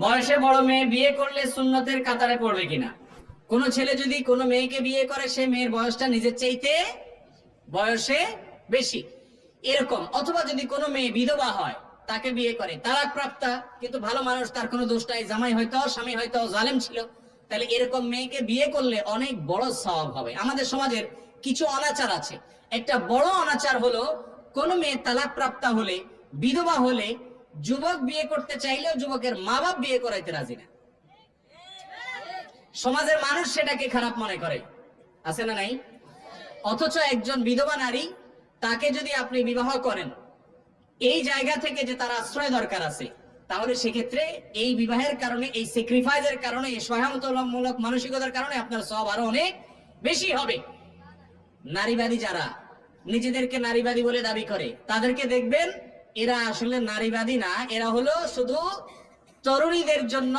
বয়সে বড় মেয়ে বিয়ে করলে সুন্নতের কাতারে পড়বে কিনা? কোন ছেলে যদি কোনো মেয়েকে বিয়ে করে, সে মেয়ের বয়সটা নিজের চাইতে বয়সে বেশি এরকম, অথবা যদি কোনো মেয়ে বিধবা হয়, তাকে বিয়ে করে, তালাক প্রাপ্তা, কিন্তু ভালো মানুষ, তার কোনো দোষ নাই, জামাই হয়তো, স্বামী হয়তো জালেম ছিল, তাহলে এরকম মেয়েকে বিয়ে করলে অনেক বড় সওয়াব হবে। আমাদের সমাজের কিছু অনাচার আছে। একটা বড় অনাচার হলো, কোন মেয়ে তালাক প্রাপ্তা হলে, বিধবা হলে, যুবক বিয়ে করতে চাইলেও যুবকের মা বাপ বিয়ে করাইতে রাজি না। সমাজের মানুষ সেটাকে খারাপ মনে করে, আছে না নাই? অথচ একজন বিধবা নারী, তাকে যদি আপনি বিবাহ করেন এই জায়গা থেকে যে তার আশ্রয় দরকার আছে, তাহলে সেক্ষেত্রে এই বিবাহের কারণে, এই স্যাক্রিফাইসের কারণে, এই সহায়তামূলক মানসিকতার কারণে আপনার সওয়াব আরো অনেক বেশি হবে। নারীবাদী যারা নিজেদেরকে নারীবাদী বলে দাবি করে, তাদেরকে দেখবেন এরা আসলে নারীবাদী না, এরা হলো শুধু তরুণীদের জন্য